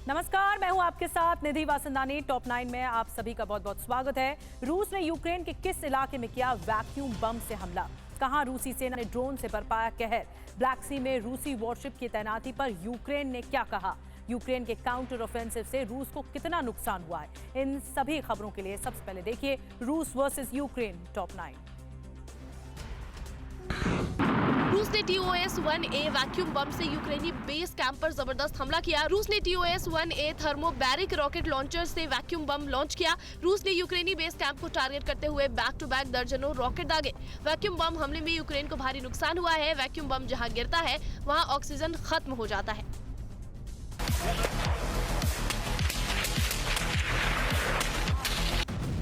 नमस्कार, मैं हूं आपके साथ निधि वासंदानी। टॉप 9 में आप सभी का बहुत बहुत स्वागत है। रूस ने यूक्रेन के किस इलाके में किया वैक्यूम बम से हमला? कहां रूसी सेना ने ड्रोन से बरपाया कहर? ब्लैक सी में रूसी वॉरशिप की तैनाती पर यूक्रेन ने क्या कहा? यूक्रेन के काउंटर ऑफेंसिव से रूस को कितना नुकसान हुआ है? इन सभी खबरों के लिए सबसे पहले देखिए रूस वर्सेस यूक्रेन टॉप 9। रूस ने TOS-1A वैक्यूम बम से यूक्रेनी बेस कैंप पर जबरदस्त हमला किया। रूस ने TOS-1A थर्मोबैरिक रॉकेट लॉन्चर से वैक्यूम बम लॉन्च किया। रूस ने यूक्रेनी बेस कैंप को टारगेट करते हुए बैक टू बैक दर्जनों रॉकेट दागे। वैक्यूम बम हमले में यूक्रेन को भारी नुकसान हुआ है। वैक्यूम बम जहां गिरता है वहां ऑक्सीजन खत्म हो जाता है।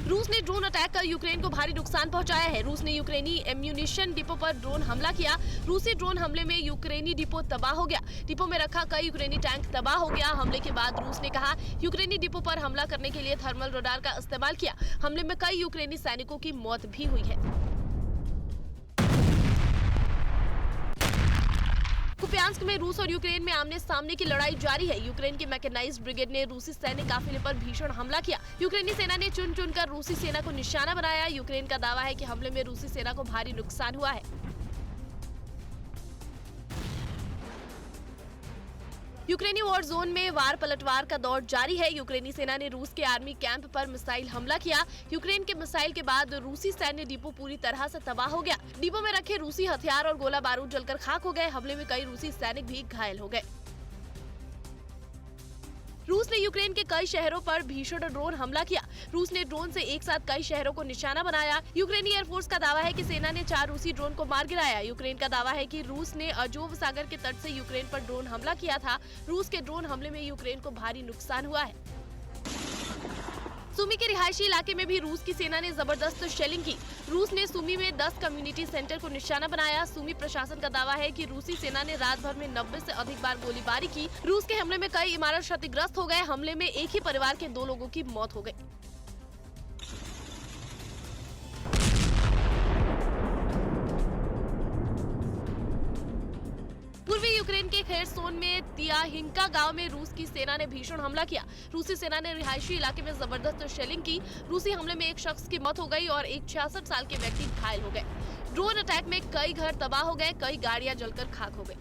रूस ने ड्रोन अटैक कर यूक्रेन को भारी नुकसान पहुंचाया है। रूस ने यूक्रेनी एम्यूनिशन डिपो पर ड्रोन हमला किया। रूसी ड्रोन हमले में यूक्रेनी डिपो तबाह हो गया। डिपो में रखा कई यूक्रेनी टैंक तबाह हो गया। हमले के बाद रूस ने कहा यूक्रेनी डिपो पर हमला करने के लिए थर्मल रडार का इस्तेमाल किया। हमले में कई यूक्रेनी सैनिकों की मौत भी हुई है। कुपियांस्क में रूस और यूक्रेन में आमने सामने की लड़ाई जारी है। यूक्रेन की मैकेनाइज्ड ब्रिगेड ने रूसी सैन्य काफिले पर भीषण हमला किया। यूक्रेनी सेना ने चुन चुनकर रूसी सेना को निशाना बनाया। यूक्रेन का दावा है कि हमले में रूसी सेना को भारी नुकसान हुआ है। यूक्रेनी वॉर जोन में वार पलटवार का दौर जारी है। यूक्रेनी सेना ने रूस के आर्मी कैंप पर मिसाइल हमला किया। यूक्रेन के मिसाइल के बाद रूसी सैन्य डिपो पूरी तरह से तबाह हो गया। डिपो में रखे रूसी हथियार और गोला बारूद जलकर खाक हो गए। हमले में कई रूसी सैनिक भी घायल हो गए। रूस ने यूक्रेन के कई शहरों पर भीषण ड्रोन हमला किया। रूस ने ड्रोन से एक साथ कई शहरों को निशाना बनाया। यूक्रेनी एयरफोर्स का दावा है कि सेना ने 4 रूसी ड्रोन को मार गिराया। यूक्रेन का दावा है कि रूस ने अजोव सागर के तट से यूक्रेन पर ड्रोन हमला किया था। रूस के ड्रोन हमले में यूक्रेन को भारी नुकसान हुआ है। सुमी के रिहायशी इलाके में भी रूस की सेना ने जबरदस्त शेलिंग की। रूस ने सुमी में 10 कम्युनिटी सेंटर को निशाना बनाया। सुमी प्रशासन का दावा है कि रूसी सेना ने रात भर में 90 से अधिक बार गोलीबारी की। रूस के हमले में कई इमारत क्षतिग्रस्त हो गए। हमले में एक ही परिवार के 2 लोगों की मौत हो गई। पूर्वी यूक्रेन के खेरसोन में तियाहिंका गांव में रूस की सेना ने भीषण हमला किया। रूसी सेना ने रिहायशी इलाके में जबरदस्त शेलिंग की। रूसी हमले में एक शख्स की मौत हो गई और एक 66 साल के व्यक्ति घायल हो गए। ड्रोन अटैक में कई घर तबाह हो गए, कई गाड़ियां जलकर खाक हो गई।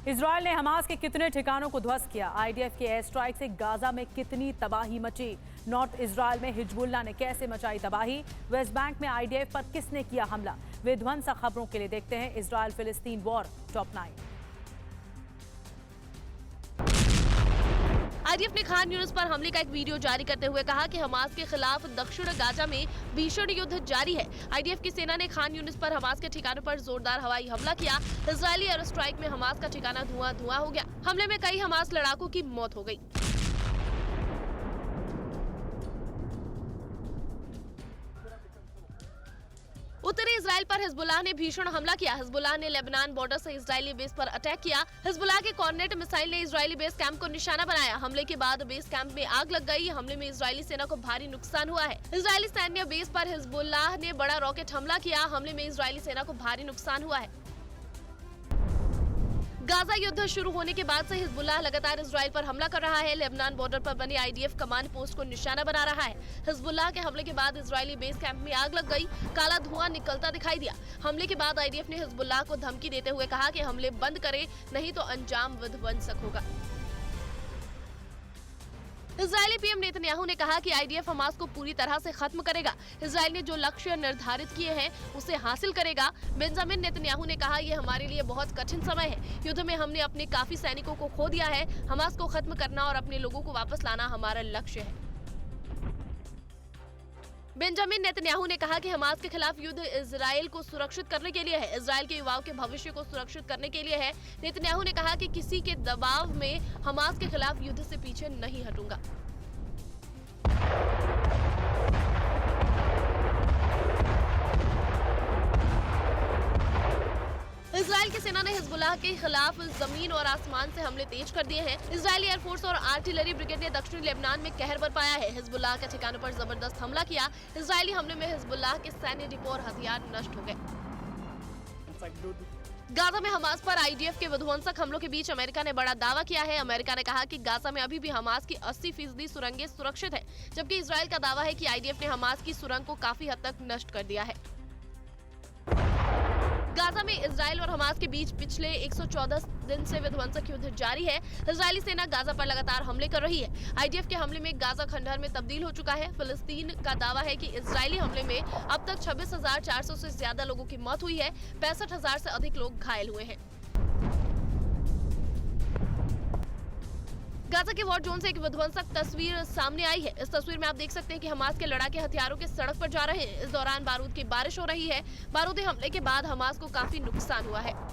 इजरायल ने हमास के कितने ठिकानों को ध्वस्त किया? आईडीएफ के एयर स्ट्राइक से गाजा में कितनी तबाही मची? नॉर्थ इजरायल में हिजबुल्लाह ने कैसे मचाई तबाही? वेस्ट बैंक में आईडीएफ पर किसने किया हमला? विध्वंसक खबरों के लिए देखते हैं इजरायल फिलिस्तीन वॉर टॉप 9। आईडीएफ ने खान यूनिस पर हमले का एक वीडियो जारी करते हुए कहा कि हमास के खिलाफ दक्षिण गाजा में भीषण युद्ध जारी है। आईडीएफ की सेना ने खान यूनिस पर हमास के ठिकानों पर जोरदार हवाई हमला किया। इजरायली एयर स्ट्राइक में हमास का ठिकाना धुआं धुआं हो गया। हमले में कई हमास लड़ाकों की मौत हो गई। उत्तरी इजराइल पर हिजबुल्लाह ने भीषण हमला किया। हिजबुल्लाह ने लेबनान बॉर्डर से इजरायली बेस पर अटैक किया। हिजबुल्लाह के कॉर्नेट मिसाइल ने इजरायली बेस कैंप को निशाना बनाया। हमले के बाद बेस कैंप में आग लग गई। हमले में इजरायली सेना को भारी नुकसान हुआ है। इजरायली सैन्य बेस पर हिजबुल्लाह ने बड़ा रॉकेट हमला किया। हमले में इजरायली सेना को भारी नुकसान हुआ है। गाजा युद्ध शुरू होने के बाद से हिजबुल्लाह लगातार इजराइल पर हमला कर रहा है। लेबनान बॉर्डर पर बने आईडीएफ कमांड पोस्ट को निशाना बना रहा है। हिजबुल्लाह के हमले के बाद इजरायली बेस कैंप में आग लग गई। काला धुआं निकलता दिखाई दिया। हमले के बाद आईडीएफ ने हिजबुल्लाह को धमकी देते हुए कहा कि हमले बंद करे, नहीं तो अंजाम विध्वंसक होगा। इजरायली पीएम नेतन्याहू ने कहा कि आईडीएफ हमास को पूरी तरह से खत्म करेगा। इजराइल ने जो लक्ष्य निर्धारित किए हैं उसे हासिल करेगा। बेंजामिन नेतन्याहू ने कहा, यह हमारे लिए बहुत कठिन समय है। युद्ध में हमने अपने काफी सैनिकों को खो दिया है। हमास को खत्म करना और अपने लोगों को वापस लाना हमारा लक्ष्य है। बेंजामिन नेतन्याहू ने कहा कि हमास के खिलाफ युद्ध इजराइल को सुरक्षित करने के लिए है। इजराइल के युवाओं के भविष्य को सुरक्षित करने के लिए है। नेतन्याहू ने कहा कि किसी के दबाव में हमास के खिलाफ युद्ध से पीछे नहीं हटूंगा। इजराइल की सेना ने हिजबुल्लाह के खिलाफ जमीन और आसमान से हमले तेज कर दिए हैं। इजरायली एयरफोर्स और आर्टिलरी ब्रिगेड ने दक्षिणी लेबनान में कहर बरपाया है। हिजबुल्लाह के ठिकानों पर जबरदस्त हमला किया। इजरायली हमले में हिजबुल्लाह के सैन्य डिपो और हथियार नष्ट हो गए। गाजा में हमास पर आईडीएफ के विध्वंसक हमलों के बीच अमेरिका ने बड़ा दावा किया है। अमेरिका ने कहा कि गाजा में अभी भी हमास की 80% सुरंगें सुरक्षित है, जबकि इजरायल का दावा है कि आईडीएफ ने हमास की सुरंग को काफी हद तक नष्ट कर दिया है। गाजा में इजरायल और हमास के बीच पिछले 114 दिन से विध्वंसक युद्ध जारी है। इजरायली सेना गाजा पर लगातार हमले कर रही है। आईडीएफ के हमले में गाजा खंडहर में तब्दील हो चुका है। फिलिस्तीन का दावा है कि इजरायली हमले में अब तक 26,400 से ज्यादा लोगों की मौत हुई है, 65,000 से अधिक लोग घायल हुए हैं। गाजा के वॉर जोन से एक विध्वंसक तस्वीर सामने आई है। इस तस्वीर में आप देख सकते हैं कि हमास के लड़ाके हथियारों के सड़क पर जा रहे हैं। इस दौरान बारूद की बारिश हो रही है। बारूदी हमले के बाद हमास को काफी नुकसान हुआ है।